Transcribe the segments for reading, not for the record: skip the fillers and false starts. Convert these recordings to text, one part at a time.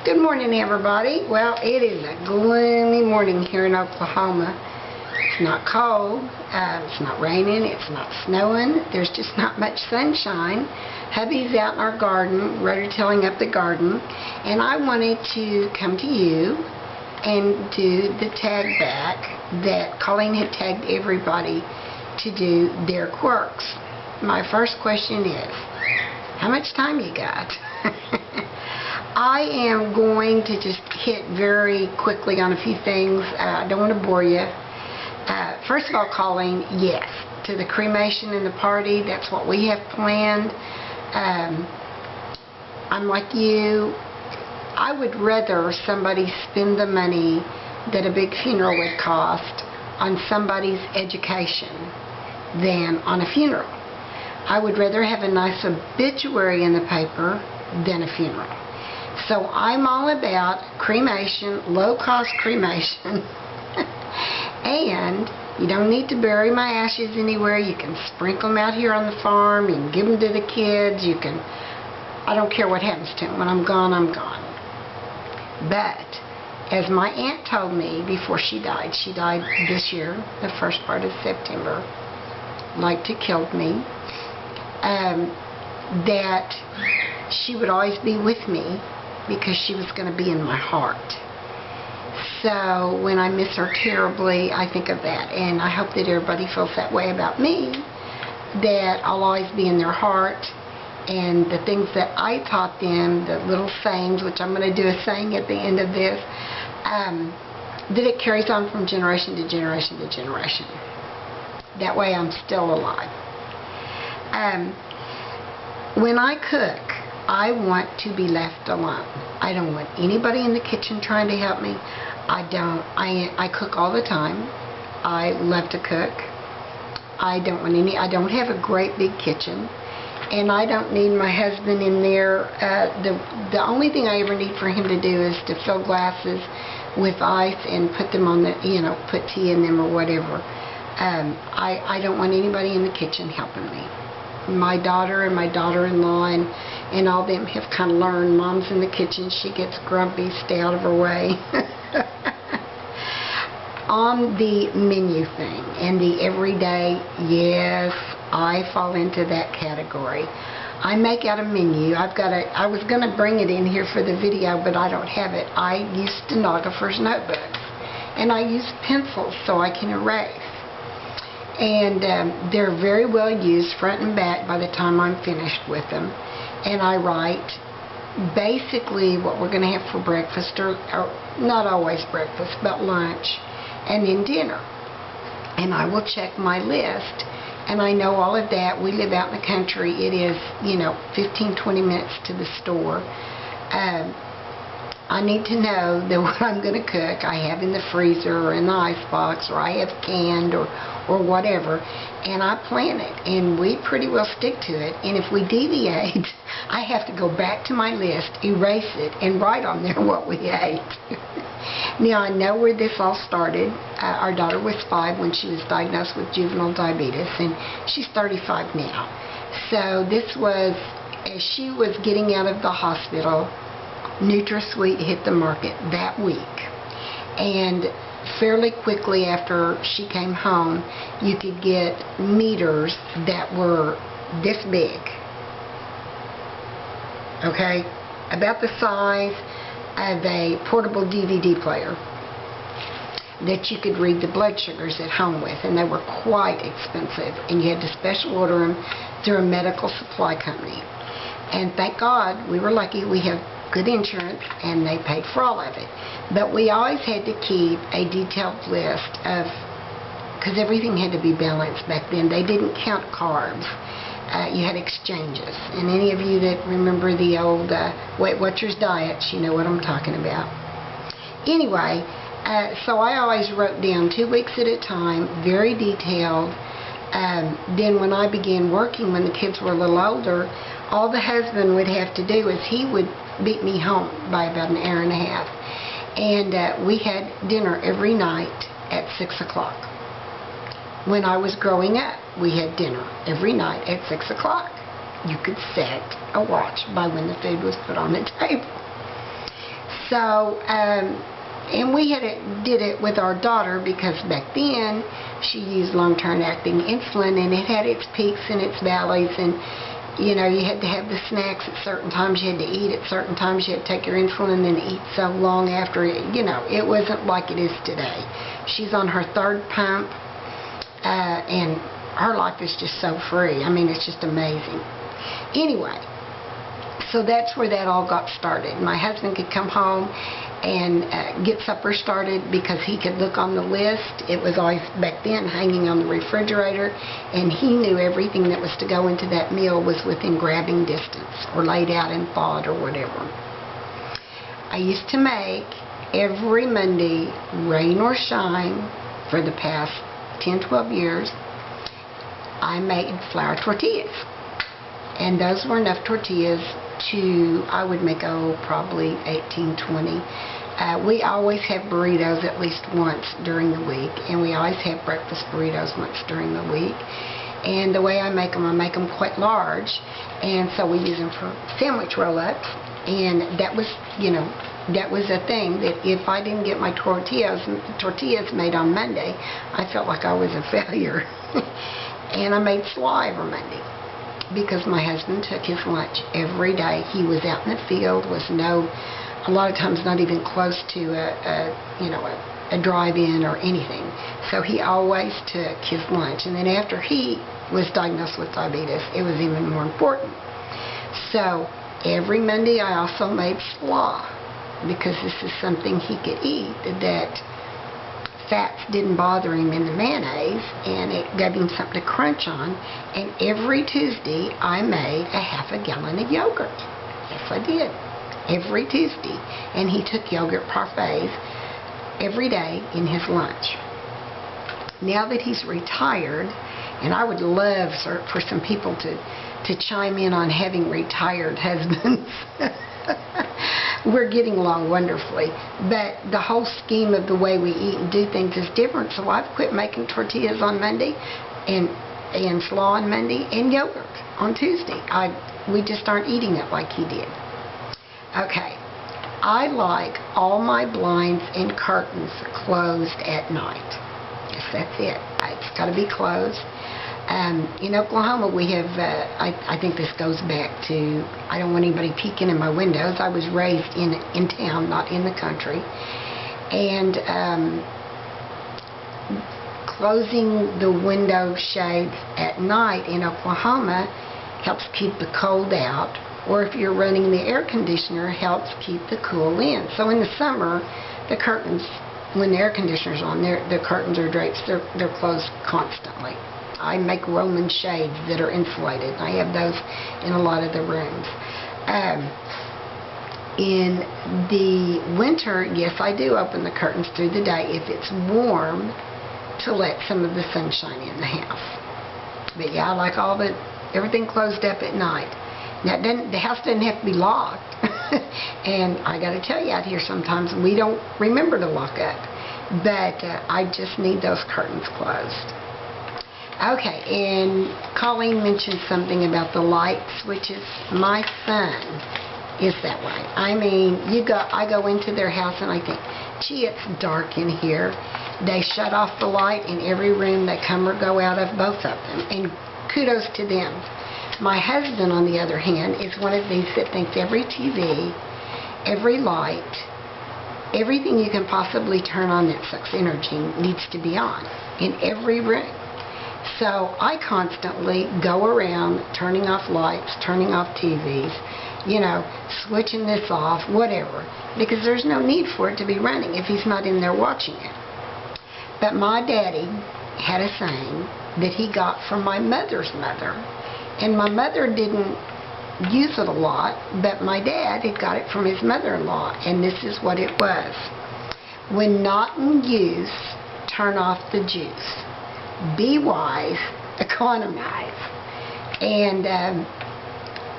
Good morning, everybody. Well, it is a gloomy morning here in Oklahoma. It's not cold, it's not raining, it's not snowing, there's just not much sunshine. Hubby's out in our garden, rototilling up the garden, and I wanted to come to you and do the tag back that Colleen had tagged everybody to do their quirks. My first question is, how much time you got? I am going to just hit very quickly on a few things. I don't want to bore you. First of all, Colleen, yes, to the cremation and the party. That's what we have planned. I'm like you. I would rather somebody spend the money that a big funeral would cost on somebody's education than on a funeral. I would rather have a nice obituary in the paper than a funeral. So I'm all about cremation, low-cost cremation, and you don't need to bury my ashes anywhere. You can sprinkle them out here on the farm. You can give them to the kids. You can, I don't care what happens to them. When I'm gone, I'm gone. But as my aunt told me before she died this year, the first part of September, like to killed me, that she would always be with me because she was going to be in my heart. So when I miss her terribly, I think of that, and I hope that everybody feels that way about me, that I'll always be in their heart, and the things that I taught them, the little sayings, which I'm going to do a saying at the end of this, that it carries on from generation to generation to generation. That way I'm still alive. When I cook, I want to be left alone. I don't want anybody in the kitchen trying to help me. I cook all the time. I love to cook. I don't have a great big kitchen, and I don't need my husband in there. The only thing I ever need for him to do is to fill glasses with ice and put them on the, put tea in them or whatever. I don't want anybody in the kitchen helping me. My daughter and my daughter-in-law and all them have kind of learned, Mom's in the kitchen, she gets grumpy, stay out of her way. On the menu thing and the everyday, yes, I fall into that category. I make out a menu. I was going to bring it in here for the video, but I don't have it. I use stenographer's notebooks, and I use pencils so I can erase. And they're very well used front and back by the time I'm finished with them. And I write basically what we're going to have for breakfast, or not always breakfast, but lunch, and then dinner. And I will check my list, and I know all of that. We live out in the country. It is, 15-20 minutes to the store. I need to know that what I'm going to cook I have in the freezer or in the icebox, or I have canned or whatever, and I plan it, and we pretty well stick to it. And if we deviate, I have to go back to my list, erase it, and write on there what we ate. Now, I know where this all started. Our daughter was 5 when she was diagnosed with juvenile diabetes, and she's 35 now. So this was, as she was getting out of the hospital, NutraSweet hit the market that week, and fairly quickly after she came home, you could get meters that were this big, okay, about the size of a portable DVD player, that you could read the blood sugars at home with, and they were quite expensive, and you had to special order them through a medical supply company. And thank God, we were lucky, we have good insurance, and they paid for all of it. But we always had to keep a detailed list of, because everything had to be balanced back then. They didn't count carbs. You had exchanges. And any of you that remember the old Weight Watchers diets, you know what I'm talking about. Anyway, so I always wrote down 2 weeks at a time, very detailed. Then when I began working, when the kids were a little older, all the husband would have to do is he would beat me home by about an hour and a half. And we had dinner every night at 6 o'clock. When I was growing up, we had dinner every night at 6 o'clock. You could set a watch by when the food was put on the table. So, and we did it with our daughter because back then she used long-term acting insulin, and it had its peaks and its valleys, and you know, you had to have the snacks at certain times, you had to eat at certain times, you had to take your insulin and then eat so long after it. You know, it wasn't like it is today. She's on her 3rd pump, and her life is just so free. I mean, it's just amazing. Anyway, so that's where that all got started. My husband could come home and get supper started because he could look on the list. It was always back then hanging on the refrigerator, and he knew everything that was to go into that meal was within grabbing distance or laid out and thawed or whatever. I used to make every Monday, rain or shine, for the past 10-12 years, I made flour tortillas. And those were enough tortillas to, I would make, probably 18-20. We always have burritos at least once during the week, and we always have breakfast burritos once during the week. And the way I make them quite large, and so we use them for sandwich roll-ups. And that was, you know, that was a thing, that if I didn't get my tortillas made on Monday, I felt like I was a failure. And I made slaw every Monday, because my husband took his lunch every day. He was out in the field, a lot of times not even close to a drive-in or anything. So he always took his lunch. And then after he was diagnosed with diabetes, it was even more important. So every Monday I also made slaw, because this is something he could eat that fats didn't bother him in the mayonnaise, and it gave him something to crunch on. And every Tuesday I made a half a gallon of yogurt. Yes, I did. Every Tuesday. And he took yogurt parfaits every day in his lunch. Now that he's retired, and I would love for some people to chime in on having retired husbands. We're getting along wonderfully, but the whole scheme of the way we eat and do things is different. So I've quit making tortillas on Monday and slaw on Monday and yogurt on Tuesday. We just aren't eating it like he did. Okay, I like all my blinds and curtains closed at night. Yes, that's it. It's got to be closed. In Oklahoma, we have, I think this goes back to, I don't want anybody peeking in my windows. I was raised in town, not in the country. And closing the window shades at night in Oklahoma helps keep the cold out. Or if you're running the air conditioner, helps keep the cool in. So in the summer, the curtains, when the air conditioner's on, the curtains or drapes, they're closed constantly. I make Roman shades that are insulated. I have those in a lot of the rooms. In the winter, yes, I do open the curtains through the day if it's warm, to let some of the sunshine in the house. But yeah, I like everything closed up at night. Now, the house doesn't have to be locked. And I got to tell you, out here sometimes we don't remember to lock up. But I just need those curtains closed. Okay, and Colleen mentioned something about the light switches. My son is that way. I mean, I go into their house and I think, gee, it's dark in here. They shut off the light in every room they come or go out of, both of them, and kudos to them. My husband, on the other hand, is one of these that thinks every TV, every light, everything you can possibly turn on that sucks energy needs to be on in every room. So I constantly go around turning off lights, turning off TVs, switching this off, whatever, because there's no need for it to be running if he's not in there watching it. But my daddy had a saying that he got from my mother's mother, and my mother didn't use it a lot, but my dad had got it from his mother-in-law, and this is what it was. When not in use, turn off the juice. Be wise, economize. And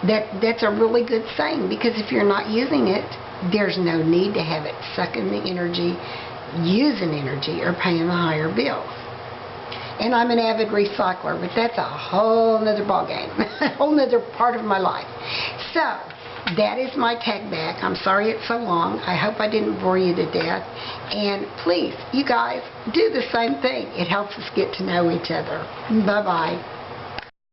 that's a really good saying, because if you're not using it, there's no need to have it sucking the energy, using energy, or paying the higher bills. And I'm an avid recycler, but that's a whole nother ballgame, a whole nother part of my life. So, that is my tag back. I'm sorry it's so long. I hope I didn't bore you to death. And please, you guys, do the same thing. It helps us get to know each other. Bye-bye.